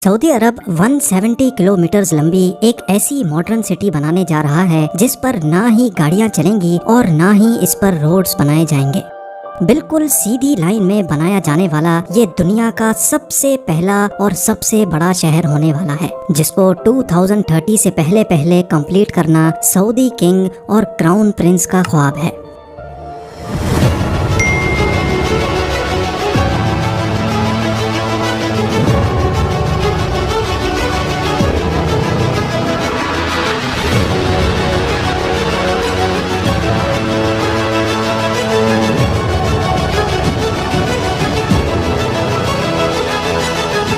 Saudi अरब 170 kilometre लंबी एक ऐसी मॉडर्न सिटी बनाने जा रहा है जिस पर ना ही गाड़ियां चलेंगी और ना ही इस पर रोड्स बनाए जाएंगे। बिल्कुल सीधी लाइन में बनाया जाने वाला ये दुनिया का सबसे पहला और सबसे बड़ा शहर होने वाला है, जिसको 2030 से पहले कंप्लीट करना सऊदी किंग और क्राउन प्रिंस का ख्वाब है।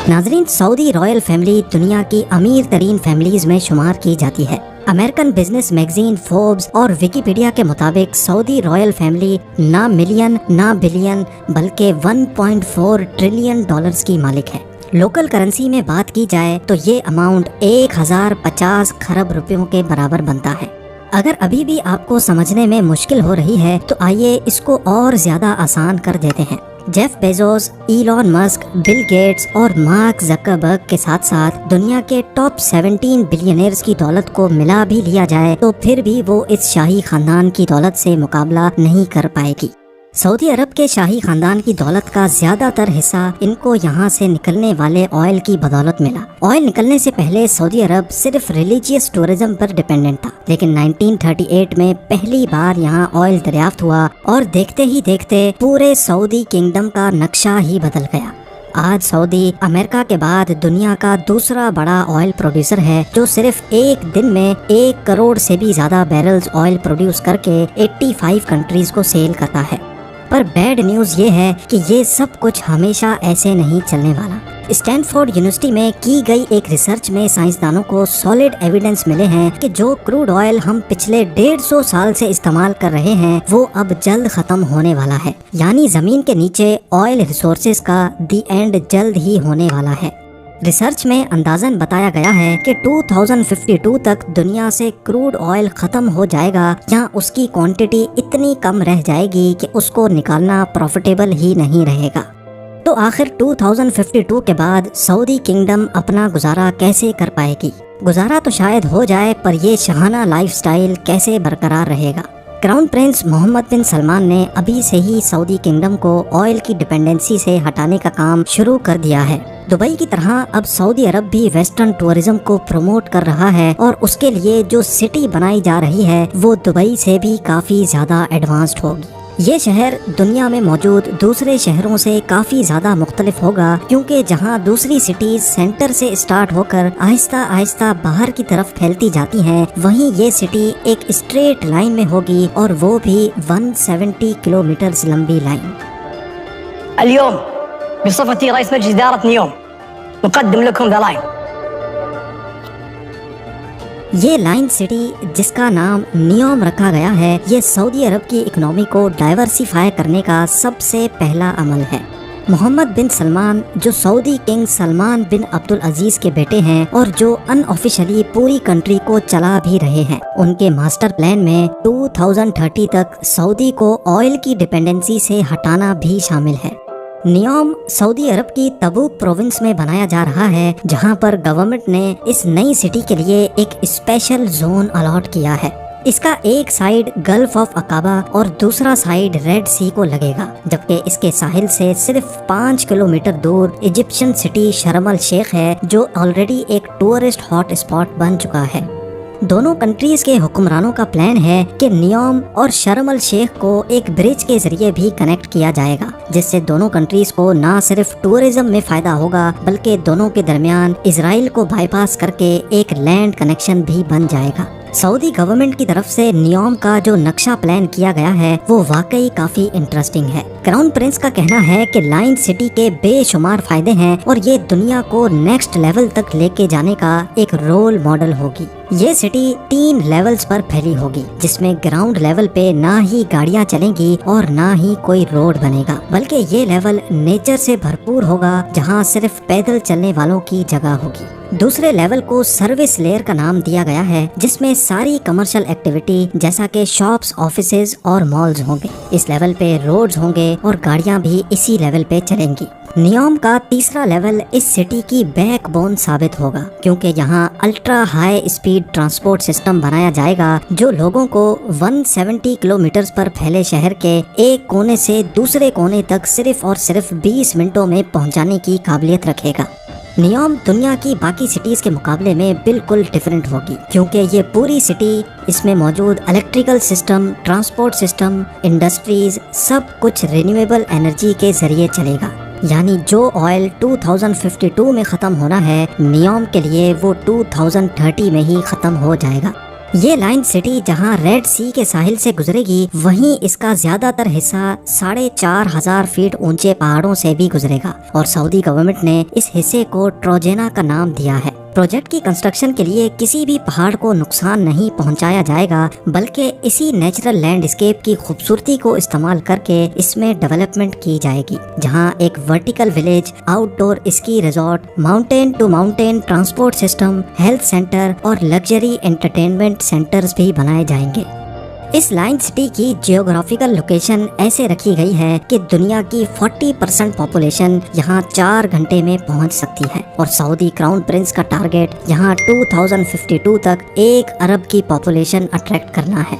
नाजरीन, सऊदी रॉयल फैमिली दुनिया की अमीर तरीन फैमिलीज में शुमार की जाती है। अमेरिकन बिजनेस मैगजीन फोर्ब्स और विकिपीडिया के मुताबिक सऊदी रॉयल फैमिली ना मिलियन ना बिलियन बल्कि 1.4 ट्रिलियन डॉलर्स की मालिक है। लोकल करेंसी में बात की जाए तो ये अमाउंट 1050 खरब रुपयों के बराबर बनता है। अगर अभी भी आपको समझने में मुश्किल हो रही है तो आइए इसको और ज्यादा आसान कर देते हैं। Jeff Bezos, Elon Musk, Bill Gates और मार्क ज़करबर्ग के साथ साथ दुनिया के टॉप 17 बिलियनर्स की दौलत को मिला भी लिया जाए तो फिर भी वो इस शाही खानदान की दौलत से मुकाबला नहीं कर पाएगी। सऊदी अरब के शाही खानदान की दौलत का ज्यादातर हिस्सा इनको यहाँ से निकलने वाले ऑयल की बदौलत मिला। ऑयल निकलने से पहले सऊदी अरब सिर्फ रिलीजियस टूरिज्म पर डिपेंडेंट था, लेकिन 1938 में पहली बार यहाँ ऑयल दरियाफ्त हुआ और देखते ही देखते पूरे सऊदी किंगडम का नक्शा ही बदल गया। आज सऊदी अमेरिका के बाद दुनिया का दूसरा बड़ा ऑयल प्रोड्यूसर है, जो सिर्फ एक दिन में 1 करोड़ से भी ज्यादा बैरल्स ऑयल प्रोड्यूस करके 85 कंट्रीज को सेल करता है। पर बैड न्यूज़ ये है कि ये सब कुछ हमेशा ऐसे नहीं चलने वाला। स्टैनफोर्ड यूनिवर्सिटी में की गई एक रिसर्च में साइंसदानों को सॉलिड एविडेंस मिले हैं कि जो क्रूड ऑयल हम पिछले 150 साल से इस्तेमाल कर रहे हैं वो अब जल्द खत्म होने वाला है। यानी जमीन के नीचे ऑयल रिसोर्सेज का दी एंड जल्द ही होने वाला है। रिसर्च में अंदाजन बताया गया है कि 2052 तक दुनिया से क्रूड ऑयल खत्म हो जाएगा या उसकी क्वांटिटी इतनी कम रह जाएगी कि उसको निकालना प्रॉफिटेबल ही नहीं रहेगा। तो आखिर 2052 के बाद सऊदी किंगडम अपना गुजारा कैसे कर पाएगी? गुजारा तो शायद हो जाए, पर ये शहाना लाइफस्टाइल कैसे बरकरार रहेगा? क्राउन प्रिंस मोहम्मद बिन सलमान ने अभी से ही सऊदी किंगडम को ऑयल की डिपेंडेंसी से हटाने का काम शुरू कर दिया है। दुबई की तरह अब सऊदी अरब भी वेस्टर्न टूरिज्म को प्रमोट कर रहा है और उसके लिए जो सिटी बनाई जा रही है वो दुबई से भी काफी ज्यादा एडवांस्ड होगी। ये शहर दुनिया में मौजूद दूसरे शहरों से काफी ज्यादा मुख्तलिफ होगा, क्योंकि जहाँ दूसरी सिटीज सेंटर से स्टार्ट होकर आहिस्ता आहिस्ता बाहर की तरफ फैलती जाती हैं, वहीं ये सिटी एक स्ट्रेट लाइन में होगी और वो भी 170 किलोमीटर लंबी लाइन। اليوم بصفتي رئيس مجلس إدارة نيوم نقدم لكم ذا लाइन। ये लाइन सिटी, जिसका नाम नियोम रखा गया है, ये सऊदी अरब की इकोनॉमी को डाइवर्सिफाई करने का सबसे पहला अमल है। मोहम्मद बिन सलमान, जो सऊदी किंग सलमान बिन अब्दुल अजीज के बेटे हैं और जो अनऑफिशियली पूरी कंट्री को चला भी रहे हैं, उनके मास्टर प्लान में 2030 तक सऊदी को ऑयल की डिपेंडेंसी से हटाना भी शामिल है। नियोम सऊदी अरब की तबूक प्रोविंस में बनाया जा रहा है, जहां पर गवर्नमेंट ने इस नई सिटी के लिए एक स्पेशल जोन अलॉट किया है। इसका एक साइड गल्फ ऑफ अकाबा और दूसरा साइड रेड सी को लगेगा, जबकि इसके साहिल से सिर्फ 5 किलोमीटर दूर इजिप्शियन सिटी शर्म अल शेख है, जो ऑलरेडी एक टूरिस्ट हॉट स्पॉट बन चुका है। दोनों कंट्रीज के हुक्मरानों का प्लान है कि नियोम और शर्म अल शेख को एक ब्रिज के जरिए भी कनेक्ट किया जाएगा, जिससे दोनों कंट्रीज को ना सिर्फ टूरिज्म में फायदा होगा बल्कि दोनों के दरमियान इजराइल को बाईपास करके एक लैंड कनेक्शन भी बन जाएगा। सऊदी गवर्नमेंट की तरफ से नियोम का जो नक्शा प्लान किया गया है वो वाकई काफी इंटरेस्टिंग है। क्राउन प्रिंस का कहना है कि लाइन सिटी के बेशुमार फायदे हैं और ये दुनिया को नेक्स्ट लेवल तक लेके जाने का एक रोल मॉडल होगी। ये सिटी 3 लेवल्स पर फैली होगी, जिसमें ग्राउंड लेवल पे ना ही गाड़ियाँ चलेंगी और ना ही कोई रोड बनेगा, बल्कि ये लेवल नेचर से भरपूर होगा, जहाँ सिर्फ पैदल चलने वालों की जगह होगी। दूसरे लेवल को सर्विस लेयर का नाम दिया गया है, जिसमें सारी कमर्शियल एक्टिविटी जैसा कि शॉप्स, ऑफिसेज और मॉल्स होंगे। इस लेवल पे रोड्स होंगे और गाड़ियां भी इसी लेवल पे चलेंगी। नियोम का तीसरा लेवल इस सिटी की बैकबोन साबित होगा, क्योंकि यहाँ ultra high speed transport system बनाया जाएगा जो लोगों को 170 किलोमीटर पर फैले शहर के एक कोने से दूसरे कोने तक सिर्फ और सिर्फ 20 मिनटों में पहुँचाने की काबिलियत रखेगा। नियोम दुनिया की बाकी सिटीज के मुकाबले में बिल्कुल डिफरेंट होगी, क्योंकि ये पूरी सिटी, इसमें मौजूद electrical system, transport system, industries, सब कुछ रिन्यूएबल एनर्जी के जरिए चलेगा। यानी जो ऑयल 2052 में ख़त्म होना है, नियोम के लिए वो 2030 में ही ख़त्म हो जाएगा। ये लाइन सिटी जहां रेड सी के साहिल से गुजरेगी, वहीं इसका ज्यादातर हिस्सा 4500 फीट ऊंचे पहाड़ों से भी गुजरेगा और सऊदी गवर्नमेंट ने इस हिस्से को ट्रोजेना का नाम दिया है। प्रोजेक्ट की कंस्ट्रक्शन के लिए किसी भी पहाड़ को नुकसान नहीं पहुंचाया जाएगा, बल्कि इसी नेचुरल लैंडस्केप की खूबसूरती को इस्तेमाल करके इसमें डेवलपमेंट की जाएगी, जहां एक vertical village, outdoor ski resort, mountain to mountain transport system, health centre और लग्जरी एंटरटेनमेंट सेंटर्स भी बनाए जाएंगे। इस लाइन सिटी की जियोग्राफिकल लोकेशन ऐसे रखी गई है कि दुनिया की 40% पॉपुलेशन यहाँ 4 घंटे में पहुँच सकती है और सऊदी क्राउन प्रिंस का टारगेट यहाँ 2052 तक 1 अरब की पॉपुलेशन अट्रैक्ट करना है।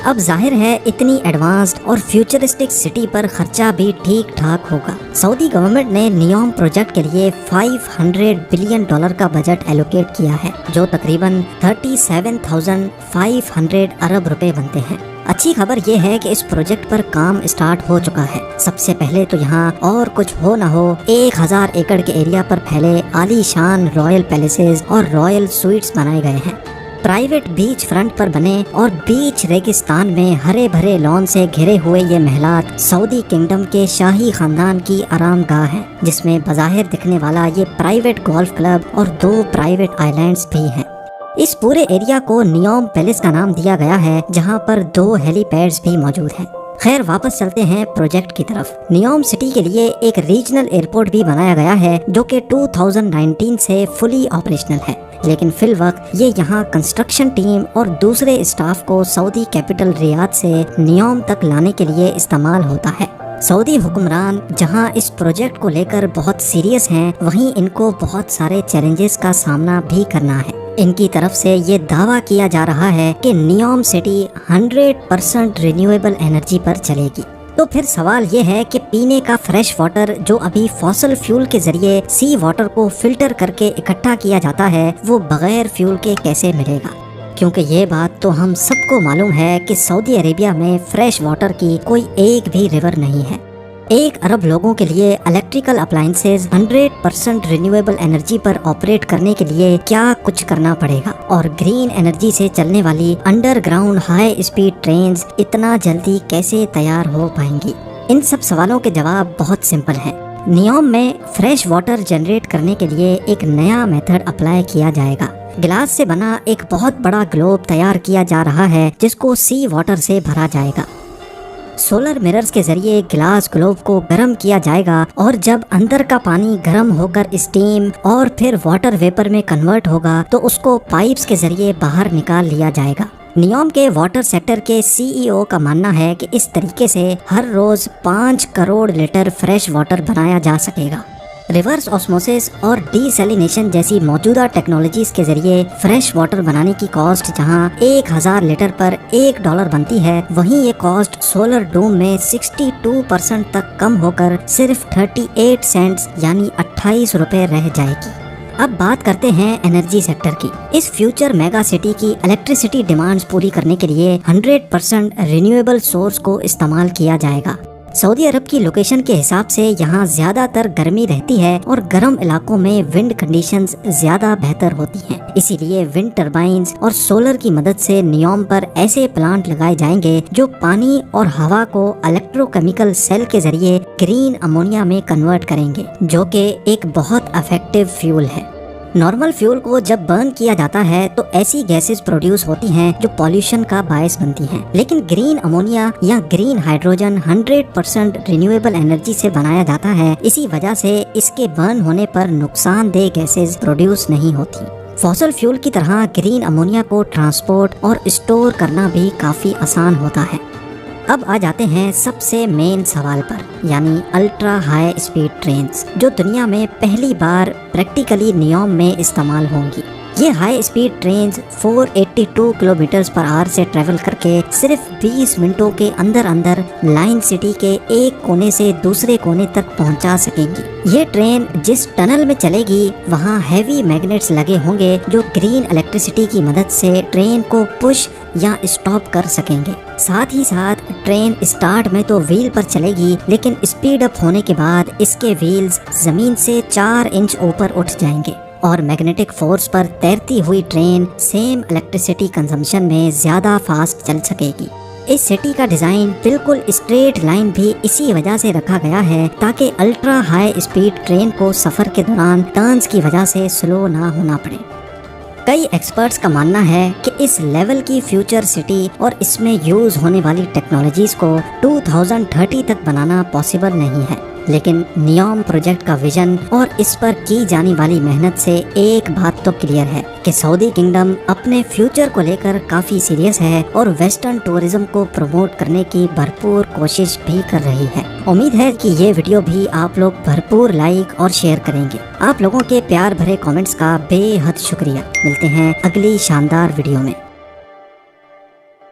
अब जाहिर है इतनी एडवांस्ड और फ्यूचरिस्टिक सिटी पर खर्चा भी ठीक ठाक होगा। सऊदी गवर्नमेंट ने नियोम प्रोजेक्ट के लिए $500 बिलियन का बजट एलोकेट किया है, जो तकरीबन 37,500 अरब रुपए बनते हैं। अच्छी खबर ये है कि इस प्रोजेक्ट पर काम स्टार्ट हो चुका है। सबसे पहले तो यहाँ और कुछ हो ना हो 1000 एकड़ के एरिया पर फैले आलीशान रॉयल पैलेसेस और रॉयल स्वीट्स बनाए गए हैं। प्राइवेट बीच फ्रंट पर बने और बीच रेगिस्तान में हरे भरे लॉन से घिरे हुए ये महलात सऊदी किंगडम के शाही खानदान की आरामगाह है, जिसमें बज़ाहिर दिखने वाला ये प्राइवेट गोल्फ क्लब और 2 प्राइवेट आइलैंड्स भी हैं। इस पूरे एरिया को नियोम पैलेस का नाम दिया गया है, जहां पर 2 हेलीपैड्स भी मौजूद हैं। खैर, वापस चलते हैं प्रोजेक्ट की तरफ। नियोम सिटी के लिए एक रीजनल एयरपोर्ट भी बनाया गया है, जो कि 2019 से फुली ऑपरेशनल है, लेकिन फिल वक्त ये यहाँ कंस्ट्रक्शन टीम और दूसरे स्टाफ को सऊदी कैपिटल रियाद से नियोम तक लाने के लिए इस्तेमाल होता है। सऊदी हुक्मरान जहाँ इस प्रोजेक्ट को लेकर बहुत सीरियस हैं, वहीं इनको बहुत सारे चैलेंजेस का सामना भी करना है। इनकी तरफ से ये दावा किया जा रहा है कि नियोम सिटी 100% रिन्यूएबल एनर्जी पर चलेगी। तो फिर सवाल ये है कि पीने का फ्रेश वाटर जो अभी फॉसल फ्यूल के जरिए सी वाटर को फिल्टर करके इकट्ठा किया जाता है, वो बगैर फ्यूल के कैसे मिलेगा? क्योंकि ये बात तो हम सबको मालूम है कि सऊदी अरेबिया में फ्रेश वाटर की कोई एक भी रिवर नहीं है। 1 अरब लोगों के लिए इलेक्ट्रिकल अप्लायंसेज 100% रिन्यूएबल एनर्जी पर ऑपरेट करने के लिए क्या कुछ करना पड़ेगा, और ग्रीन एनर्जी से चलने वाली अंडरग्राउंड हाई स्पीड ट्रेन्स इतना जल्दी कैसे तैयार हो पाएंगी? इन सब सवालों के जवाब बहुत सिंपल हैं। नियोम में फ्रेश वाटर जनरेट करने के लिए एक नया मेथड अप्लाई किया जाएगा। गिलास से बना एक बहुत बड़ा ग्लोब तैयार किया जा रहा है, जिसको सी वाटर से भरा जाएगा। सोलर मिरर्स के जरिए गिलास ग्लोब को गर्म किया जाएगा और जब अंदर का पानी गर्म होकर स्टीम और फिर वाटर वेपर में कन्वर्ट होगा तो उसको पाइप्स के जरिए बाहर निकाल लिया जाएगा। नियोम के वाटर सेक्टर के सीईओ का मानना है कि इस तरीके से हर रोज 5 करोड़ लीटर फ्रेश वाटर बनाया जा सकेगा। रिवर्स ऑस्मोसिस और डीसैलिनेशन जैसी मौजूदा टेक्नोलॉजीज के जरिए फ्रेश वाटर बनाने की कॉस्ट जहां 1000 लीटर पर $1 बनती है, वहीं ये कॉस्ट सोलर डोम में 62% तक कम होकर सिर्फ 38 सेंट्स यानी 28 रुपए रह जाएगी। अब बात करते हैं एनर्जी सेक्टर की। इस फ्यूचर मेगा सिटी की इलेक्ट्रिसिटी डिमांड्स पूरी करने के लिए 100% रिन्यूएबल सोर्स को इस्तेमाल किया जाएगा। सऊदी अरब की लोकेशन के हिसाब से यहाँ ज्यादातर गर्मी रहती है और गर्म इलाकों में विंड कंडीशंस ज्यादा बेहतर होती हैं। इसीलिए विंड टरबाइंस और सोलर की मदद से नियोम पर ऐसे प्लांट लगाए जाएंगे जो पानी और हवा को इलेक्ट्रोकेमिकल सेल के जरिए ग्रीन अमोनिया में कन्वर्ट करेंगे, जो कि एक बहुत इफेक्टिव फ्यूल है। नॉर्मल फ्यूल को जब बर्न किया जाता है तो ऐसी गैसेस प्रोड्यूस होती हैं जो पॉल्यूशन का बायस बनती हैं, लेकिन ग्रीन अमोनिया या ग्रीन हाइड्रोजन 100% रिन्यूएबल एनर्जी से बनाया जाता है। इसी वजह से इसके बर्न होने पर नुकसानदेह गैसेस प्रोड्यूस नहीं होती। फॉसल फ्यूल की तरह ग्रीन अमोनिया को ट्रांसपोर्ट और स्टोर करना भी काफी आसान होता है। اب آ جاتے ہیں سب سے مین سوال پر، یعنی الٹرا ہائی اسپیڈ ٹرینز جو دنیا میں پہلی بار پریکٹیکلی نیوم میں استعمال ہوں گی۔ یہ ہائی اسپیڈ ٹرینز 482 کلومیٹرز پر آور سے ٹریول کر کے صرف 20 منٹوں کے اندر اندر لائن سٹی کے ایک کونے سے دوسرے کونے تک پہنچا سکیں گی۔ یہ ٹرین جس ٹنل میں چلے گی وہاں ہیوی میگنیٹس لگے ہوں گے جو گرین الیکٹریسٹی کی مدد سے ٹرین کو پش یا اسٹاپ کر سکیں گے۔ ساتھ ہی ساتھ ٹرین اسٹارٹ میں تو ویل پر چلے گی، لیکن اسپیڈ اپ ہونے کے بعد اس کے ویلز زمین سے 4 انچ اوپر اٹھ جائیں گے اور میگنیٹک فورس پر تیرتی ہوئی ٹرین سیم الیکٹریسٹی کنزمپشن میں زیادہ فاسٹ چل سکے گی۔ اس سٹی کا ڈیزائن بالکل اسٹریٹ لائن بھی اسی وجہ سے رکھا گیا ہے تاکہ الٹرا ہائی اسپیڈ ٹرین کو سفر کے دوران ٹرنز کی وجہ سے سلو نہ ہونا پڑے۔ کئی ایکسپرٹس کا ماننا ہے کہ اس لیول کی فیوچر سٹی اور اس میں یوز ہونے والی ٹیکنالوجیز کو 2030 تک بنانا پاسبل نہیں ہے، لیکن نیوم پروجیکٹ کا ویژن اور اس پر کی جانے والی محنت سے ایک بات تو کلیئر ہے کہ سعودی کنگڈم اپنے فیوچر کو لے کر کافی سیریس ہے اور ویسٹرن ٹورزم کو پروموٹ کرنے کی بھرپور کوشش بھی کر رہی ہے۔ امید ہے کہ یہ ویڈیو بھی آپ لوگ بھرپور لائک اور شیئر کریں گے۔ آپ لوگوں کے پیار بھرے کامنٹس کا بے حد شکریہ۔ ملتے ہیں اگلی شاندار ویڈیو میں۔